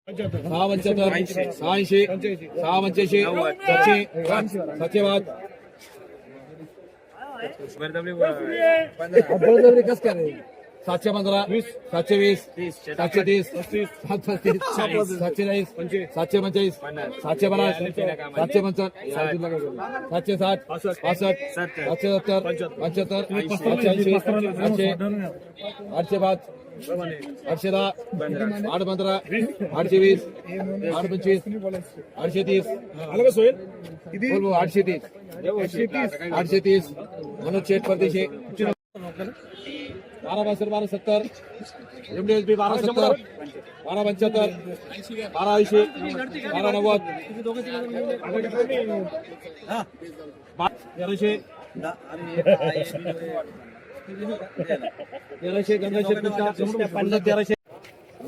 सहा 75 86 सहा 85 700 बाद बळजबरी कस काय 715 720 730 735 740 745 750 760 65 770 75 800 बाद 810 815 820 825 830 बोल 830 830 मनोज शेठ परदेशी 12 एमडीएसबी 1270 1275 1280 1290 1300 1300 1200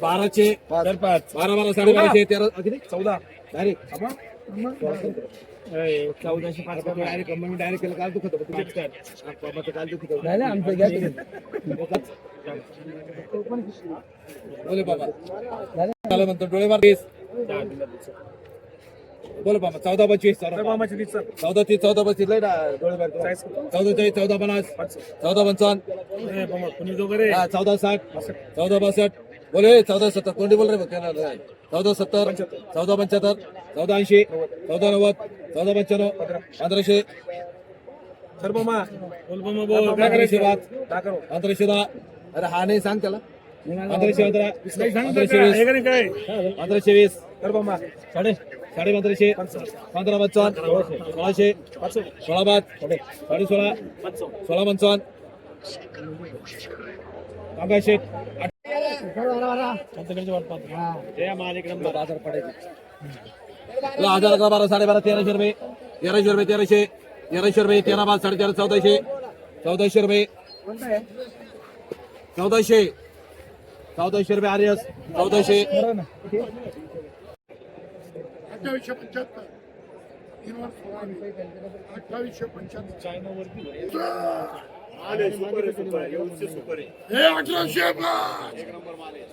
12 12.5 13 14 डायरेक्ट 1405 डायरेक्ट कंपनी डायरेक्ट केलं काल दुखत होतं काल दुखत होतं नाही आमचं घ्या बोले बाबा झालं म्हणतो डोळे मार बोल बाबा 1425 1430 1435 लय डोळे मार 1440 1450 1455 1460 1462 बोले 1470 कोणी बोल रे 1470 1475 1480 1490 1495 1500 सर मामा बोल मामा बोल 1510 अरे हा नाही सांग त्याला 1520 सर मामा 1550 1555 1600 16 बाद 16.5 16 55 बाजार पडायचे 1000 12 12.5 1300 रुपये 1300 रुपये 13 बाद 14.5 1400 रुपये 1400 रुपये आर्यस 1400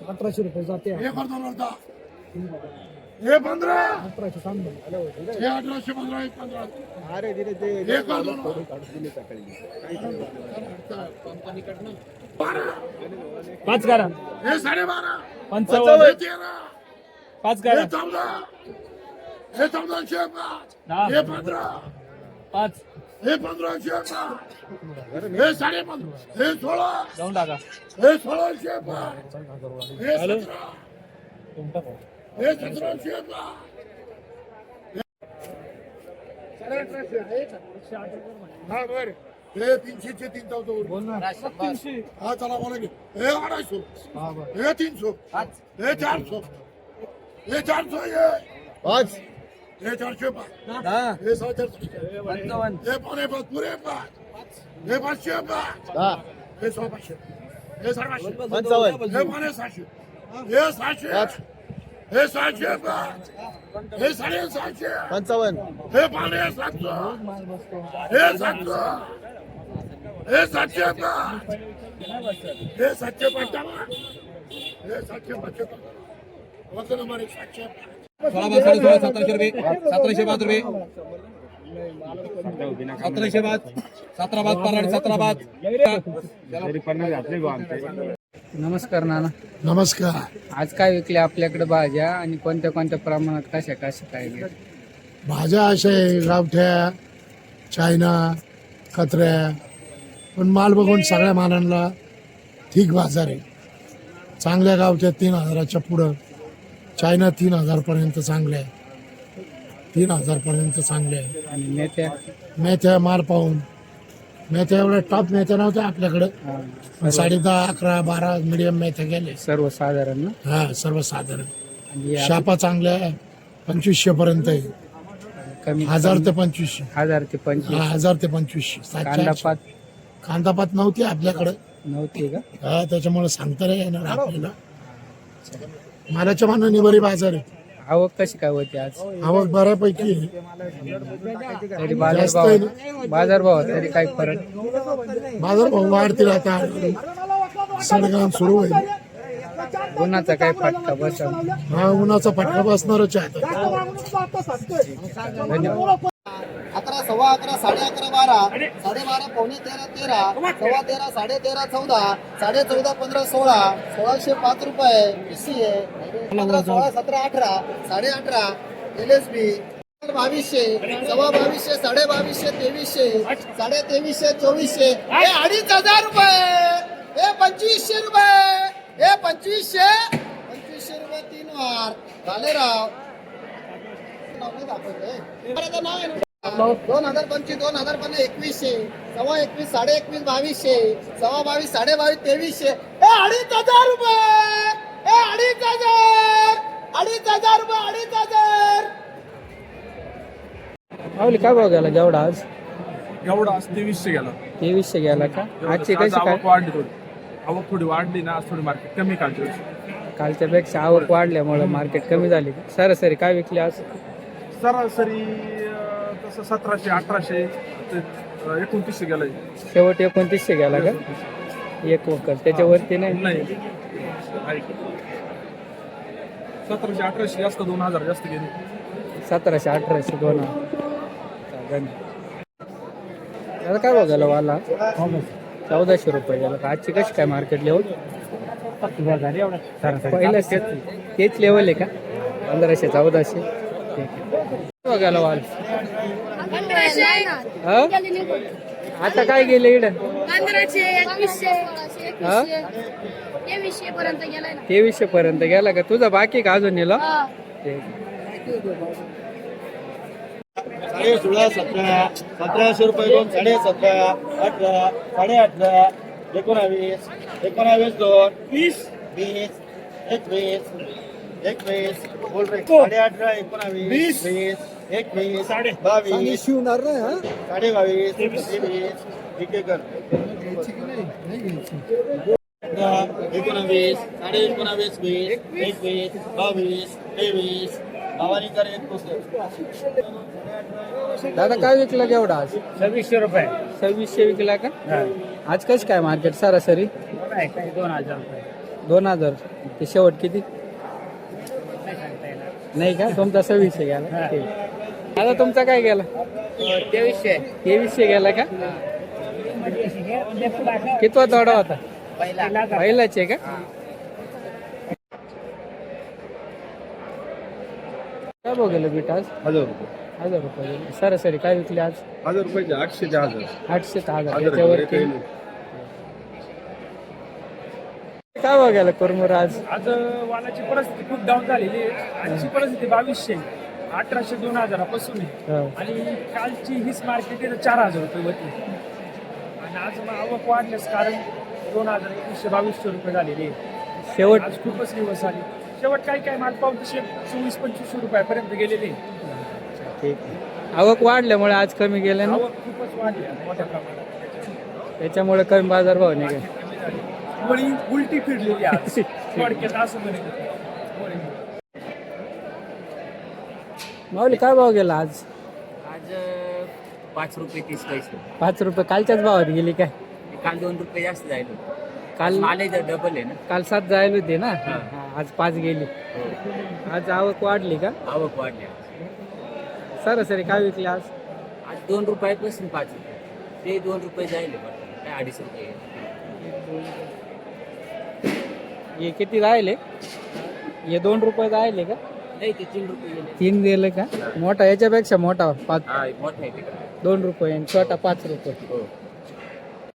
1800 रुपये जाते हे 15 हे 1815 अरे दिले ते हे कर दोन पाच करा हे 12.5 55 हे 13 पाच हे करा 14 हे 1405 हे 15 पाच हे 1505 हे 15.5 हे 16 जाऊन टाका हे 1605 हे 17 हे 1705 हा बर हे 300 चे 3000 हा चला बोला की हे 250 हे 300 हे 400 हे 400 हे 5 हे 405 हे 450 हे 5 पुरे 5 हे 505 हे 500 हे 500 हे 700 हे 700 हे 705 हे 750 हे 700 हे 700 हे 705 हे 755 हे 755 वक्त नंबर 700 1700 रुपये 1700 बाद रुपये 1700 बाद 17 बाद 17 बाद नमस्कार नाना. नमस्कार. आज काय विकले आपल्याकडे भाज्या आणि कोणत्या कोणत्या प्रमाणात कशा काय भाज्या अशा आहे गावठ्या चायना कचऱ्या पण माल बघून सगळ्या मालांना ठीक बाजार आहे. चांगल्या गावच्या 3000च्या पुढं चायना 3000 पर्यंत चांगले आहे 3000 पर्यंत चांगले आहे. आणि मेथ्या मेथ्या माल पाहून मेथ्या एवढ्या टॉप मेथ्या नव्हत्या आपल्याकडे 10.5 11 12 मीडियम मेथ्या गेले सर्वसाधारण ना. हा सर्वसाधारण. आणि या शापा चांगल्या आहे 2500 पर्यंत आहे कमी 1000 ते 2500 1000 ते 2500. 1000 ते 2500 कांदापात कांदापात नव्हती आपल्याकडे नव्हती का. हा त्याच्यामुळे सांगता नाही येणार आपल्याला. मालाच्या मानाने बरी बाजार आहे. आवक कशी काय होती आज. आवक बऱ्यापैकी आहे. तरी जास्त आहे ना. बाजारभाव तरी काय फरक. बाजार भाव वाढतील आता सडगाम सुरू होईल उन्हाचा काय फटका बसव. हा उन्हाचा फटका बसणारच आहे आता. धन्यवाद. 11, सव्वा 11, 11:30, 12, 12:30, पावणे 13, 13, सव्वा 13, 13:30, 14, 14:30, 15, 16, 1605 रुपये PCA, 15, 16, 17, 18, 18.5 LSB, 2200, सव्वा 2200, 2250, 2300, 2300, 2400, हे 2,500 रुपये, हे 2500 रुपये, हे 2500 रुपये 3 वार झाले राव. 2025, 2100, सव्वा 21, 21.5, 2200, सव्वा 22, 22.5, 2300, हे 2,500 रुपये, हे 2,500 रुपये, 2,500. माऊली काय भाव गेला जेवढा आज? एवढा आज 2300 गेला. 2300 गेला का? आजची आज कशी काय? आवक वाढली थोडी. आवक थोडी वाढली ना, आज थोडी मार्केट कमी कालच्या वर्षी. कालच्या पेक्षा आवक वाढल्यामुळे मार्केट कमी झाली का? सरासरी काय विकली आज? सरासरी तसं 1700, 1800 ते 2900 गेलाय. शेवट 2900 गेला का? एक वकर त्याच्यावरती नाही. नाही 1700, 1800 जास्त, 2000 जास्त गेले. 1700, 1800, 2000. दादा काय बघायला वाला? 1400 रुपये गेला का? आजची कशी काय मार्केट लेवल? पहिलं तेच लेवल आहे का? 1500, 1400. ठीक आहे. बघायला वाल हा? आता काय गेले इकडं? 1500, 2100, हा? 2300 पर्यंत गेलाय ना. 2300 पर्यंत गेला का? तुझा बाकी का अजून नेला? हा. ठीक. 16, 17, 1700 रुपये दोन, 17.5, 18, 18.5, 19, 19, 2, 20, 21, 21, बोल रे, 18, 19, 20, 21, 22, 22.5, 23, ठीक आहे कर. 19, 19, 20, 21, 22, 23, भावानी कर 21. दादा काय विकला केवढा आज? 2600 रुपये. 2600 विकला का? आज कशी काय मार्केट सरासरी? 2000 रुपये. 2000. ते शेवट किती? नाही का? तुमचा 2600 गेला. ठीक. दादा तुमचा काय गेला? 2300 गेला का? कितवा तोडा होता? पहिलाच आहे का? काय बघायला बीट आज? 1000 रुपये. 1000 रुपये गेले. सरासरी काय विकली आज? 1000 रुपयाचे 800 ते 1000. 800 ते 1000. 1000 त्याच्यावरती काय बघायला कुरमुर आज? आज वालाची परिस्थिती खूप डाऊन झालेली आहे. आजची परिस्थिती 2200, 1800, 2000 पासून आहे. हा. आणि कालची हीच मार्केट आहे 4000 रुपये होती. आणि आज मग आवक वाढल्यास कारण 2000, 2100, 2200 रुपये झालेली आहे. शेवट आज खूपच दिवस आली. शेवट काय माल पाहून तसे 24-25 रुपयापर्यंत गेलेले आहे. ठीक. आवक वाढल्यामुळे आज कमी गेले ना, आवक खूपच वाढली आहे मोठ्या प्रमाणात. त्याच्यामुळे कमी बाजारभाव निघेल. वळी उलटी फिरलेली आहे आज. थोडक्यात असं म्हणे. माऊली काय भाव गेला आज? आज 5 रुपये 30 पैसे. 5 रुपये कालच्याच भावात गेली काय? काल 2 रुपये जास्त जायला होते. काल माल डबल आहे ना. काल 7 जायला होते ना. हा. हा, आज 5 गेली. आज आवक वाढली का? आवक वाढली आज. सरासरी काय विकली आज? आज 2 रुपयापासून 5 रुपये. ते 2 रुपये जायले बरं. काय 250 रुपये. हे किती राहिले? हे 2 रुपये राहिले का? नाही ते 3 रुपये गेले. 3 गेले का? मोठा याच्यापेक्षा मोठा 5, हा मोठा आहे ते. 2 रुपये आणि छोटा 5 रुपये. हो.